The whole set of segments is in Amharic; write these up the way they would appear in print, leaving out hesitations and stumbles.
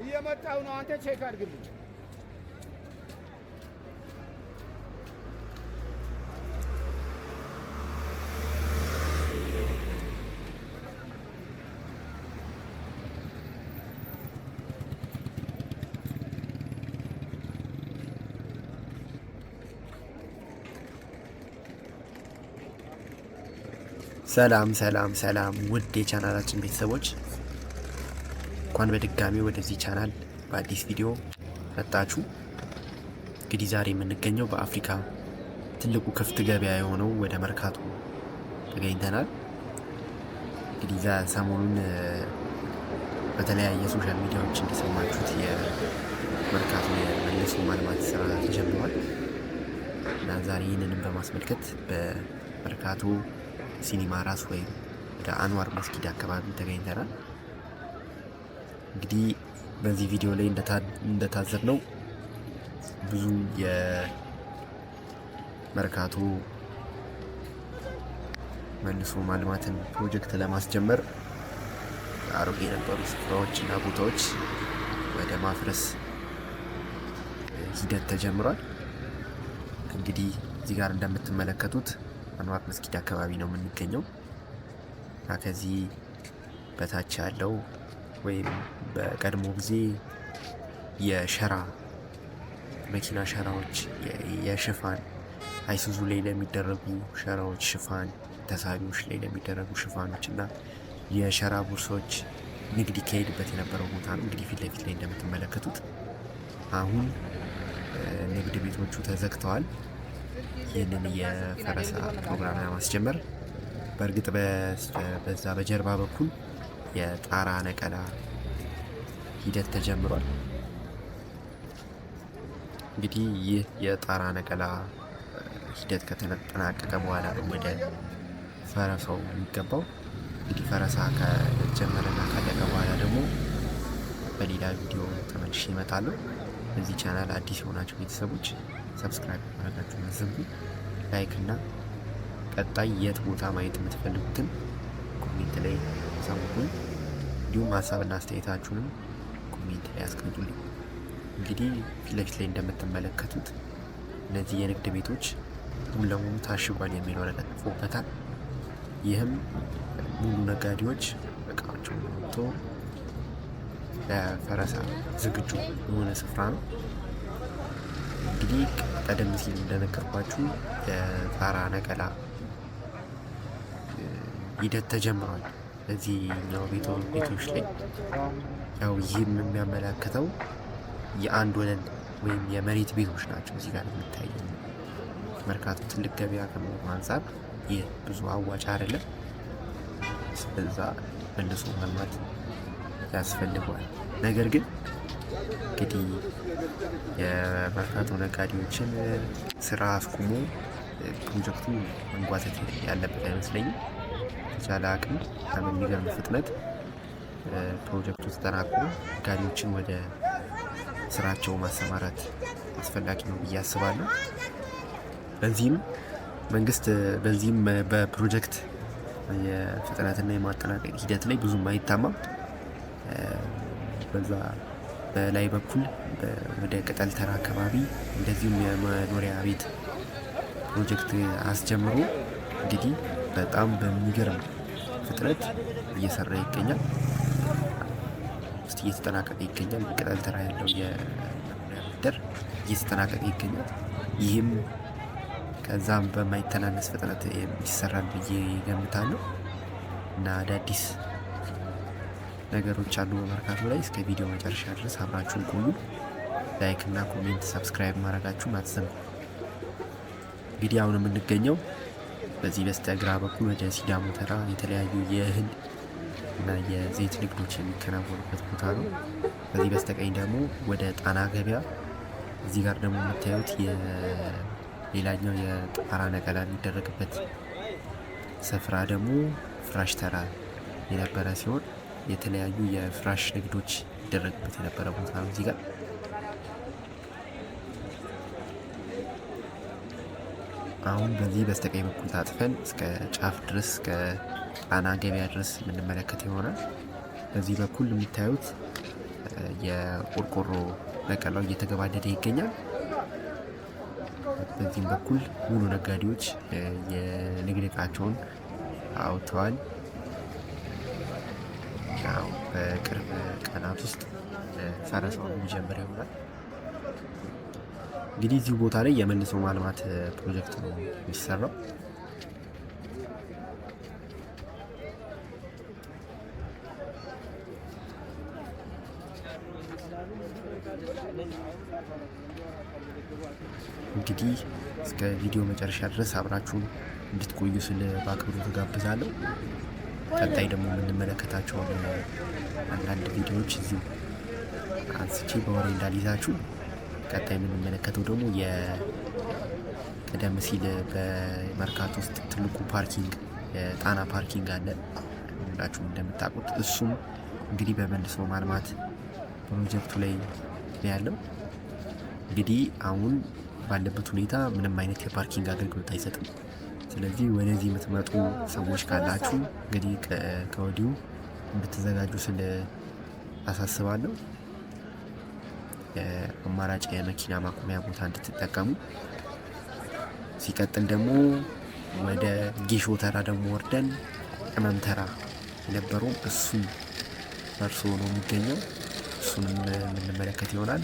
እየመጣሁ ነው። አንተ ቼክ አድርግልኝ። ሰላም ሰላም ሰላም ውድ የቻናላችን ቤተሰቦች እንኳን በድጋሚ ወደዚህ ቻናል በአዲስ ቪዲዮ መጣችሁ። እንግዲህ ዛሬ የምንገኘው በአፍሪካ ትልቁ ክፍት ገበያ የሆነው ወደ መርካቶ ተገኝተናል። እንግዲህ ሰሞኑን በተለያየ ሶሻል ሚዲያዎች እንደሰማችሁት የመርካቶ የመልሶ ማልማት ስራ ተጀምሯል እና ዛሬ ይህንንም በማስመልከት በመርካቶ ሲኒማ ራስ ወይም ወደ አንዋር መስጊድ አካባቢ ተገኝተናል። እንግዲህ በዚህ ቪዲዮ ላይ እንደታዘብነው ብዙ የመርካቶ መልሶ ማልማትን ፕሮጀክት ለማስጀመር አሮጌ የነበሩ ስፍራዎች እና ቦታዎች ወደ ማፍረስ ሂደት ተጀምሯል። እንግዲህ እዚህ ጋር እንደምትመለከቱት አንዋር መስጊድ አካባቢ ነው የምንገኘው እና ከዚህ በታች ያለው ወይም በቀድሞ ጊዜ የሸራ መኪና ሸራዎች የሽፋን አይሱዙ ላይ ለሚደረጉ ሸራዎች ሽፋን፣ ተሳቢዎች ላይ ለሚደረጉ ሽፋኖች እና የሸራ ቦርሳዎች ንግድ ይካሄድበት የነበረው ቦታ ነው። እንግዲህ ፊት ለፊት ላይ እንደምትመለከቱት አሁን ንግድ ቤቶቹ ተዘግተዋል። ይህንን የፈረሳ ፕሮግራም ለማስጀመር በእርግጥ በዛ በጀርባ በኩል የጣራ ነቀላ ሂደት ተጀምሯል። እንግዲህ ይህ የጣራ ነቀላ ሂደት ከተጠናቀቀ በኋላ ነው ወደ ፈረሳው የሚገባው። እንግዲህ ፈረሳ ከጀመረና ካለቀ በኋላ ደግሞ በሌላ ቪዲዮ ተመልሼ እመጣለሁ። በዚህ ቻናል አዲስ የሆናችሁ ቤተሰቦች ሰብስክራይብ ማድረጋችሁን አትዘንጉ። ላይክ እና ቀጣይ የት ቦታ ማየት የምትፈልጉትን ኮሜንት ላይ አሳውቁኝ። እንዲሁም ሀሳብና አስተያየታችሁንም ኮሜንት ላይ አስቀምጡልኝ። እንግዲህ ፊት ለፊት ላይ እንደምትመለከቱት እነዚህ የንግድ ቤቶች ሙሉ ለሙሉ ታሽጓል የሚል ወረቀት ተጽፎበታል። ይህም ሙሉ ነጋዴዎች እቃቸውን ወጥቶ ለፈረሳ ዝግጁ የሆነ ስፍራ ነው። እንግዲህ ቀደም ሲል እንደነገርኳችሁ የጣራ ነቀላ ሂደት ተጀምሯል በዚህኛው ቤቶች ላይ። ያው ይህም የሚያመላክተው የአንድ ወለል ወይም የመሬት ቤቶች ናቸው። እዚህ ጋር የሚታየው መርካቶ ትልቅ ገበያ ከመሆኑ አንጻር ይህ ብዙ አዋጭ አይደለም። ስለዛ መልሶ ማልማት ያስፈልገዋል። ነገር ግን እንግዲህ የመርካቶ ነጋዴዎችን ስራ አስቁሞ ፕሮጀክቱ መንጓተት ያለበት አይመስለኝም። የተቻለ አቅም በሚገርም ፍጥነት ፕሮጀክቱ ተጠናቆ ነጋዴዎችን ወደ ስራቸው ማሰማራት አስፈላጊ ነው ብዬ አስባለሁ። በዚህም መንግስት በፕሮጀክት የፍጥነትና የማጠናቀቅ ሂደት ላይ ብዙም አይታማም። በዛ በላይ በኩል ወደ ቅጠል ተራ አካባቢ እንደዚሁም የመኖሪያ ቤት ፕሮጀክት አስጀምሮ እንግዲህ በጣም በሚገርም ፍጥነት እየሰራ ይገኛል። እየተጠናቀቀ ይገኛል። ቅጠል ተራ ያለው የመኖሪያ መንደር እየተጠናቀቀ ይገኛል። ይህም ከዛም በማይተናነስ ፍጥነት ይሰራል ብዬ ገምታለሁ እና አዳዲስ ነገሮች አሉ በመርካቶ ላይ። እስከ ቪዲዮ መጨረሻ ድረስ አብራችሁን ቆዩ። ላይክ እና ኮሜንት፣ ሰብስክራይብ ማድረጋችሁን አትዘንጉ። እንግዲህ አሁን የምንገኘው በዚህ በስተግራ በኩል ወደ ሲዳሞ ተራ የተለያዩ የእህል እና የዘይት ንግዶች የሚከናወኑበት ቦታ ነው። በዚህ በስተቀኝ ደግሞ ወደ ጣና ገበያ፣ እዚህ ጋር ደግሞ የምታዩት ሌላኛው የጣራ ነቀላ የሚደረግበት ስፍራ ደግሞ ፍራሽ ተራ የነበረ ሲሆን የተለያዩ የፍራሽ ንግዶች ይደረግበት የነበረ ቦታ ነው። እዚህ ጋር አሁን በዚህ በስተቀኝ በኩል ታጥፈን እስከ ጫፍ ድረስ እስከ ጣና ገበያ ድረስ የምንመለከት ይሆናል። በዚህ በኩል የሚታዩት የቆርቆሮ ነቀላው እየተገባደደ ይገኛል። በዚህም በኩል ሙሉ ነጋዴዎች የንግድ ዕቃቸውን አውጥተዋል። ያው በቅርብ ቀናት ውስጥ ፈረሳው የሚጀምር ይሆናል። እንግዲህ እዚሁ ቦታ ላይ የመልሶ ማልማት ፕሮጀክት ነው የሚሰራው። እንግዲህ እስከ ቪዲዮ መጨረሻ ድረስ አብራችሁን እንድትቆዩ ስል በአክብሮት ጋብዛለሁ። ቀጣይ ደግሞ የምንመለከታቸውን አንዳንድ ቪዲዮዎች እዚሁ አንስቼ በወሬ እንዳልይዛችሁ፣ ቀጣይ የምንመለከተው ደግሞ ቀደም ሲል በመርካቶ ውስጥ ትልቁ ፓርኪንግ የጣና ፓርኪንግ አለ ሁላችሁም እንደምታውቁት። እሱም እንግዲህ በመልሶ ማልማት ፕሮጀክቱ ላይ ያለው እንግዲህ አሁን ባለበት ሁኔታ ምንም አይነት የፓርኪንግ አገልግሎት አይሰጥም። ስለዚህ ወደዚህ የምትመጡ ሰዎች ካላችሁ እንግዲህ ከወዲሁ እንድትዘጋጁ ስል አሳስባለሁ። አማራጭ የመኪና ማቆሚያ ቦታ እንድትጠቀሙ። ሲቀጥል ደግሞ ወደ ጌሾ ተራ ደግሞ ወርደን ቅመም ተራ የነበረው እሱም ፈርሶ ነው የሚገኘው። እሱንም የምንመለከት ይሆናል።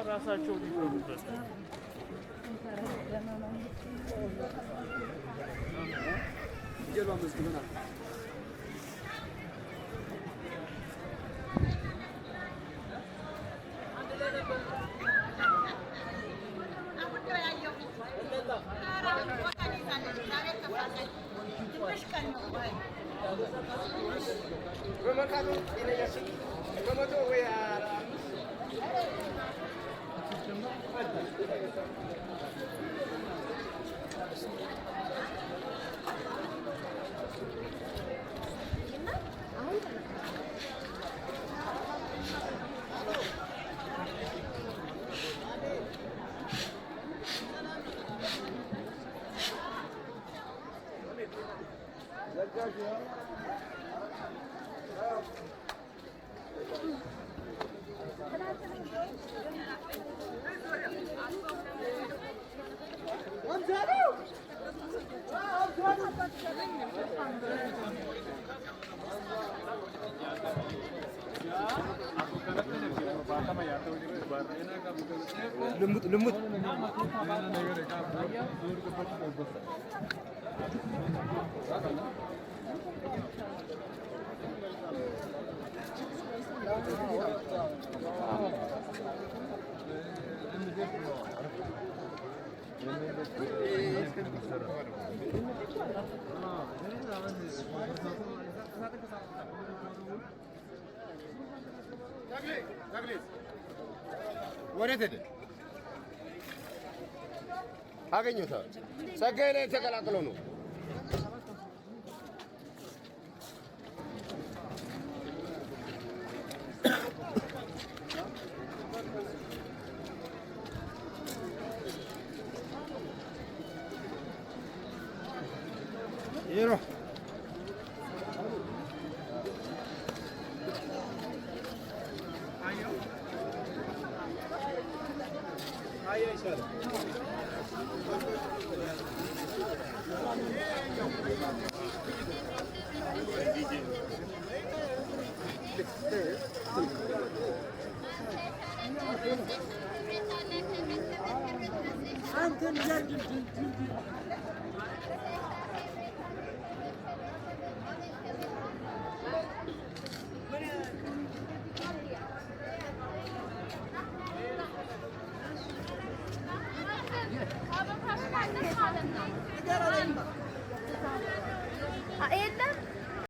ራሳቸው ሊገቡበት ጀርባ መስግበናል። ልሙጥ ወዴት ሄደ? አገኘሁት። ጸጋዬ ላይ ተቀላቅሎ ነው። ይሮ የለም